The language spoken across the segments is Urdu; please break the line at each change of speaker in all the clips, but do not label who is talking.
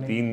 3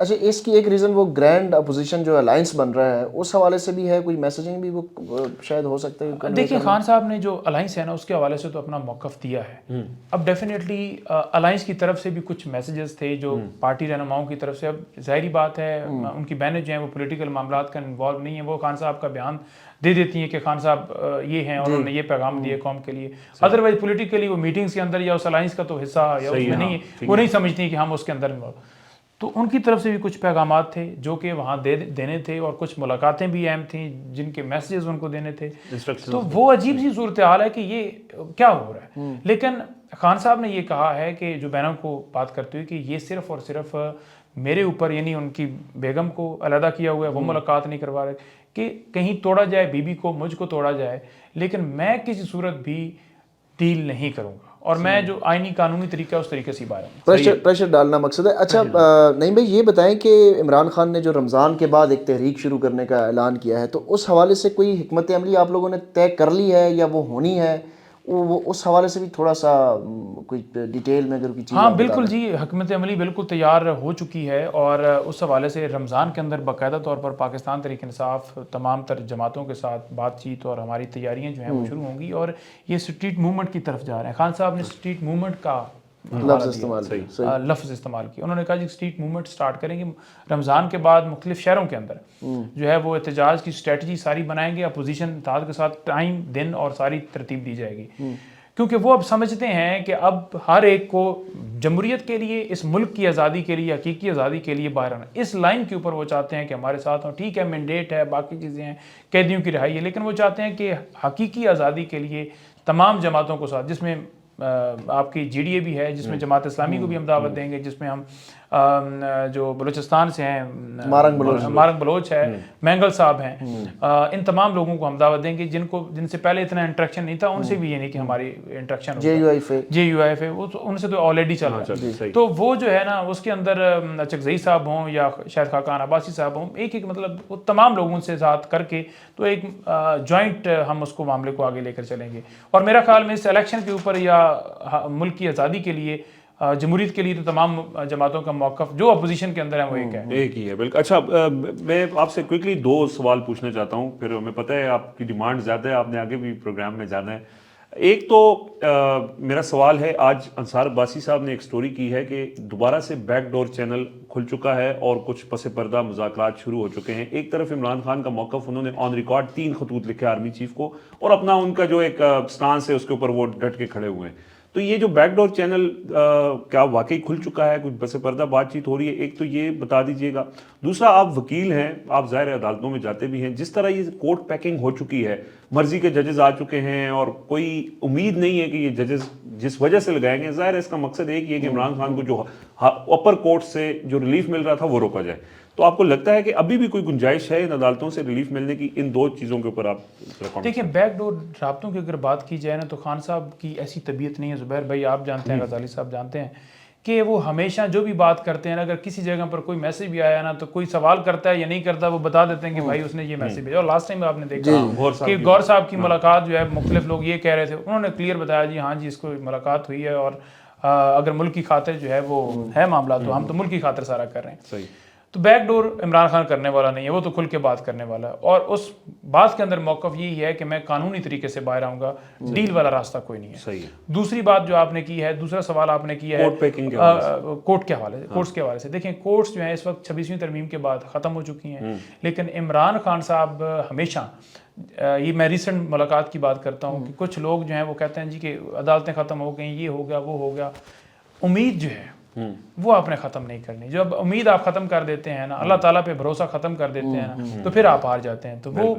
اچھا اس کی ایک ریزن وہ گرینڈ اپوزیشن جو الائنس بن رہا ہے اس حوالے سے بھی ہے, کوئی میسیجنگ بھی وہ شاید ہو سکتا ہے.
دیکھیں خان صاحب نے جو الائنس ہے نا اس کے حوالے سے تو اپنا موقف دیا ہے. اب ڈیفینیٹلی الائنس کی طرف سے بھی کچھ میسیجز تھے جو پارٹی رہنماؤں کی طرف سے. اب ظاہری بات ہے ان کی بہنیں جو ہیں وہ پولیٹیکل معاملات کا انوالو نہیں ہیں, وہ خان صاحب کا بیان دے دیتی ہیں کہ خان صاحب یہ ہیں اور انہوں نے یہ پیغام دیا قوم کے لیے. ادروائز پولیٹیکلی وہ میٹنگز کے اندر یا اس الائنس کا تو حصہ یا اس میں نہیں ہے, وہ نہیں سمجھتی کہ ہم اس کے اندر انوالو. تو ان کی طرف سے بھی کچھ پیغامات تھے جو کہ وہاں دینے تھے, اور کچھ ملاقاتیں بھی اہم تھیں جن کے میسیجز ان کو دینے تھے. تو وہ عجیب سی صورتحال ہے کہ یہ کیا ہو رہا ہے. لیکن خان صاحب نے یہ کہا ہے کہ جو بہنوں کو بات کرتے ہوئے کہ یہ صرف اور صرف میرے اوپر یعنی ان کی بیگم کو علیحدہ کیا ہوا ہے, وہ ملاقات نہیں کروا رہے کہ کہیں توڑا جائے بیوی کو, مجھ کو توڑا جائے, لیکن میں کسی صورت بھی ڈیل نہیں کروں گا اور میں جو آئینی قانونی طریقہ اس طریقے سے باہر ہوں.
پریشر ڈالنا مقصد ہے. اچھا نعیم بھائی یہ بتائیں کہ عمران خان نے جو رمضان کے بعد ایک تحریک شروع کرنے کا اعلان کیا ہے تو اس حوالے سے کوئی حکمت عملی آپ لوگوں نے طے کر لی ہے یا وہ ہونی ہے, وہ اس حوالے سے بھی تھوڑا سا کوئی ڈیٹیل میں اگر کوئی چیز.
ہاں بالکل جی, حکمت عملی بالکل تیار ہو چکی ہے اور اس حوالے سے رمضان کے اندر باقاعدہ طور پر پاکستان تحریک انصاف تمام تر جماعتوں کے ساتھ بات چیت اور ہماری تیاریاں جو ہیں وہ شروع ہوں گی اور یہ اسٹریٹ موومنٹ کی طرف جا رہے ہیں. خان صاحب نے اسٹریٹ موومنٹ کا لفظ استعمال کیا. انہوں نے کہا جی اسٹریٹ موومنٹ سٹارٹ کریں گے رمضان کے بعد مختلف شہروں کے اندر جو ہے وہ احتجاج کی اسٹریٹجی ساری بنائیں گے, اپوزیشن اتحاد کے ساتھ ٹائم دن اور ساری ترتیب دی جائے گی. کیونکہ وہ اب سمجھتے ہیں کہ اب ہر ایک کو جمہوریت کے لیے, اس ملک کی آزادی کے لیے, حقیقی آزادی کے لیے باہر آنا, اس لائن کے اوپر وہ چاہتے ہیں کہ ہمارے ساتھ ہوں. ٹھیک ہے مینڈیٹ ہے, باقی چیزیں ہیں, قیدیوں کی رہائی ہے, لیکن وہ چاہتے ہیں کہ حقیقی آزادی کے لیے تمام جماعتوں کو ساتھ, جس میں آپ کی جی ڈی اے بھی ہے, جس میں جماعت اسلامی کو بھی ہم دعوت دیں گے, جس میں ہم جو بلوچستان سے ہیں مارنگ بلوچ ہے, مینگل صاحب ہیں, ان تمام لوگوں کو ہم دعوت دیں گے جن سے پہلے اتنا انٹریکشن نہیں تھا, ان سے بھی یہ نہیں کہ ہماری interaction J U I F ہے, ان سے تو آلریڈی چل رہا ہے. تو وہ جو ہے نا اس کے اندر چکزئی صاحب ہوں یا شاید خاقان عباسی صاحب ہوں, ایک مطلب وہ تمام لوگوں سے ساتھ کر کے تو ایک جوائنٹ ہم اس کو معاملے کو آگے لے کر چلیں گے. اور میرا خیال میں اس الیکشن کے اوپر یا ملک کی آزادی کے لیے, جمہوریت کے لیے تو تمام جماعتوں کا موقف جو اپوزیشن کے اندر ہے وہ ایک
ہی ہے. بالکل. اچھا میں آپ سے کوئکلی 2 سوال پوچھنا چاہتا ہوں, پھر ہمیں پتہ ہے آپ کی ڈیمانڈ زیادہ ہے, آپ نے آگے بھی پروگرام میں جانا ہے. ایک تو میرا سوال ہے, آج انصار عباسی صاحب نے ایک سٹوری کی ہے کہ دوبارہ سے بیک ڈور چینل کھل چکا ہے اور کچھ پس پردہ مذاکرات شروع ہو چکے ہیں. ایک طرف عمران خان کا موقف, انہوں نے آن ریکارڈ 3 خطوط لکھے آرمی چیف کو, اور اپنا ان کا جو ایک سٹانس ہے اس کے اوپر وہ ڈٹ کے کھڑے ہوئے ہیں. تو یہ جو بیک ڈور چینل کیا واقعی کھل چکا ہے, کچھ بس پردہ بات چیت ہو رہی ہے؟ ایک تو یہ بتا دیجئے گا. دوسرا, آپ وکیل ہیں, آپ ظاہر عدالتوں میں جاتے بھی ہیں, جس طرح یہ کورٹ پیکنگ ہو چکی ہے, مرضی کے ججز آ چکے ہیں اور کوئی امید نہیں ہے کہ یہ ججز جس وجہ سے لگائیں گے, ظاہر ہے اس کا مقصد ایک یہ ہے کہ عمران خان کو جو اپر کورٹ سے جو ریلیف مل رہا تھا وہ روکا جائے. تو آپ کو لگتا ہے کہ ابھی بھی کوئی گنجائش ہے ان عدالتوں سے ریلیف ملنے کی؟ ان 2 چیزوں کے اوپر آپ
دیکھیں. بیک ڈور رابطوں کی اگر بات کی جائے نا تو خان صاحب کی ایسی طبیعت نہیں ہے, زبیر بھائی آپ جانتے ہیں, غزالی صاحب جانتے ہیں, کہ وہ ہمیشہ جو بھی بات کرتے ہیں, اگر کسی جگہ پر کوئی میسج بھی آیا نا تو کوئی سوال کرتا ہے یا نہیں کرتا, وہ بتا دیتے ہیں کہ بھائی اس نے یہ میسج بھیجا. اور لاسٹ ٹائم آپ نے دیکھا کہ گور صاحب کی ملاقات جو ہے, مختلف لوگ یہ کہہ رہے تھے, انہوں نے کلیئر بتایا جی ہاں جی اس کو ملاقات ہوئی ہے اور اگر ملک کی خاطر جو ہے وہ ہے معاملہ تو ہم تو ملک کی خاطر سارا کر رہے ہیں. صحیح. تو بیک ڈور عمران خان کرنے والا نہیں ہے, وہ تو کھل کے بات کرنے والا ہے, اور اس بات کے اندر موقف یہی ہے کہ میں قانونی طریقے سے باہر آؤں گا, ڈیل والا راستہ کوئی نہیں ہے. صحیح. دوسری بات جو آپ نے کی ہے, دوسرا سوال آپ نے کیا ہے کورٹ کے حوالے سے, کورٹس کے حوالے سے. دیکھیں کورٹس جو ہیں اس وقت 26ویں ترمیم کے بعد ختم ہو چکی ہیں, لیکن عمران خان صاحب ہمیشہ, یہ میں ریسنٹ ملاقات کی بات کرتا ہوں کہ کچھ لوگ جو ہیں وہ کہتے ہیں جی کہ عدالتیں ختم ہو گئیں, یہ ہو گیا وہ ہو گیا. امید جو ہے وہ آپ نے ختم نہیں کرنی. جب امید آپ ختم کر دیتے ہیں نا, اللہ تعالیٰ پہ بھروسہ ختم کر دیتے ہیں نا, تو پھر آپ ہار جاتے ہیں. تو وہ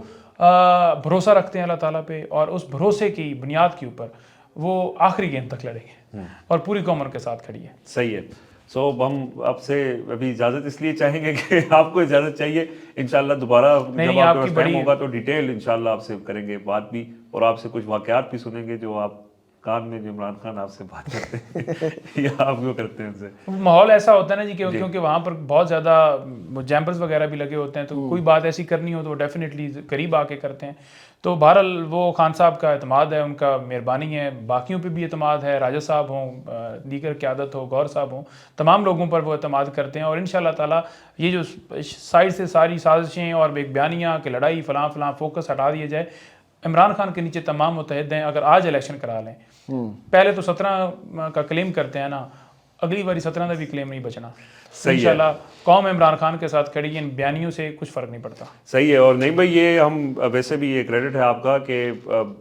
بھروسہ رکھتے ہیں اللہ تعالیٰ پہ, اور اس بھروسے کی بنیاد کے اوپر وہ آخری گیند تک لڑیں گے, اور پوری قوم ان کے ساتھ کھڑی ہے.
صحیح ہے. سو ہم آپ سے ابھی اجازت اس لیے چاہیں گے کہ آپ کو اجازت چاہیے, انشاءاللہ دوبارہ جب آپ کے پاس ٹائم ہوگا تو ڈیٹیل انشاءاللہ آپ سے کریں گے بات بھی, اور آپ سے کچھ واقعات بھی سنیں گے جو آپ کان میں جو عمران خان آپ سے بات کرتے ہیں یا آپ کیوں کرتے ہیں ان سے؟
ماحول ایسا ہوتا ہے نا جی کیونکہ وہاں پر بہت زیادہ جیمپرز وغیرہ بھی لگے ہوتے ہیں، تو کوئی بات ایسی کرنی ہو تو وہ ڈیفینیٹلی قریب آ کے کرتے ہیں. تو بہرحال وہ خان صاحب کا اعتماد ہے، ان کا مہربانی ہے، باقیوں پہ بھی اعتماد ہے، راجہ صاحب ہوں، دیگر قیادت ہو، گور صاحب ہوں، تمام لوگوں پر وہ اعتماد کرتے ہیں. اور انشاءاللہ تعالی یہ جو سائڈ سے ساری سازشیں اور ایک بیانیہ کہ لڑائی فلاں فلاں فوکس ہٹا دیا جائے، عمران خان کے نیچے تمام متحد ہیں. اگر آج الیکشن کرا لیں، پہلے تو 17 کا کلیم کرتے ہیں نا، اگلی باری 17 کا بھی کلیم نہیں بچنا. انشاءاللہ قوم عمران خان کے ساتھ کھڑی ہے، ان بیانیوں سے کچھ فرق نہیں پڑتا.
صحیح ہے. اور نہیں بھائی یہ ہم ویسے بھی یہ کریڈٹ ہے آپ کا کہ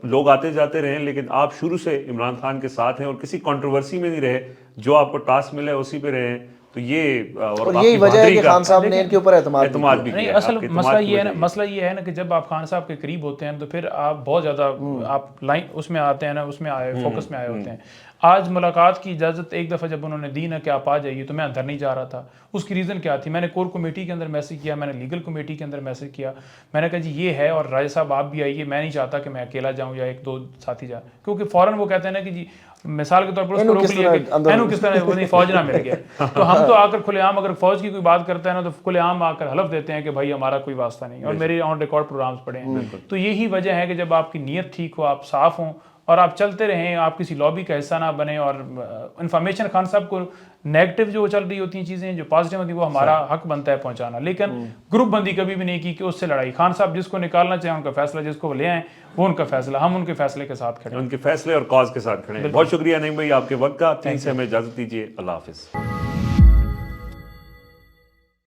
لوگ آتے جاتے رہے لیکن آپ شروع سے عمران خان کے ساتھ ہیں اور کسی کنٹروورسی میں نہیں رہے، جو آپ کو ٹاسک ملے اسی پہ رہے. تو یہ
اور یہی وجہ ہے کہ خان صاحب نے ان کے اوپر اعتماد
بھی
نہیں.
کیا.
اصل مسئلہ یہ ہے نا کہ جب آپ خان صاحب کے قریب ہوتے ہیں تو پھر آپ بہت زیادہ آپ لائن اس میں آتے ہیں نا، اس میں آئے فوکس میں آئے ہوتے ہیں. آج ملاقات کی اجازت ایک دفعہ جب انہوں نے دی نا کہ آپ آ جائیے، تو میں اندر نہیں جا رہا تھا. اس کی ریزن کیا تھی؟ میں نے کور کمیٹی کے اندر میسج کیا، میں نے لیگل کمیٹی کے اندر میسج کیا، میں نے کہا جی یہ ہے اور راجہ صاحب آپ بھی آئیے. میں نہیں چاہتا کہ میں اکیلا جاؤں یا ایک دو ساتھی جائیں، کیونکہ فوراً وہ کہتے ہیں نا کہ جی مثال کے طور پر اس کو روک لیا کہ اینو کس طرح وہ نہیں فوج نہ مل گیا. تو ہم تو آ کر کھلے عام اگر فوج کی کوئی بات کرتا ہے نا تو کھلے عام آ کر حلف دیتے ہیں کہ بھائی ہمارا کوئی واسطہ نہیں، اور میرے آن ریکارڈ پروگرامز پڑے ہیں. تو یہی وجہ ہے کہ جب آپ کی نیت ٹھیک ہو، آپ صاف ہوں اور آپ چلتے رہیں، آپ کسی لابی کا حصہ نہ بنیں. اور انفارمیشن خان صاحب کو نیگیٹو جو چل رہی ہوتی ہیں چیزیں، جو پازیٹیو ہوتی ہیں، وہ ہمارا حق بنتا ہے پہنچانا، لیکن گروپ بندی کبھی بھی نہیں کی کہ اس سے لڑائی. خان صاحب جس کو نکالنا چاہیں ان کا فیصلہ، جس کو لے آئیں وہ ان کا فیصلہ، ہم ان کے فیصلے کے ساتھ کھڑے ہیں،
ان کے فیصلے اور کاز کے ساتھ کھڑے ہیں. بہت شکریہ نہیں بھائی آپ کے وقت کا. 3 سے ہمیں اجازت دیجیے. اللہ حافظ.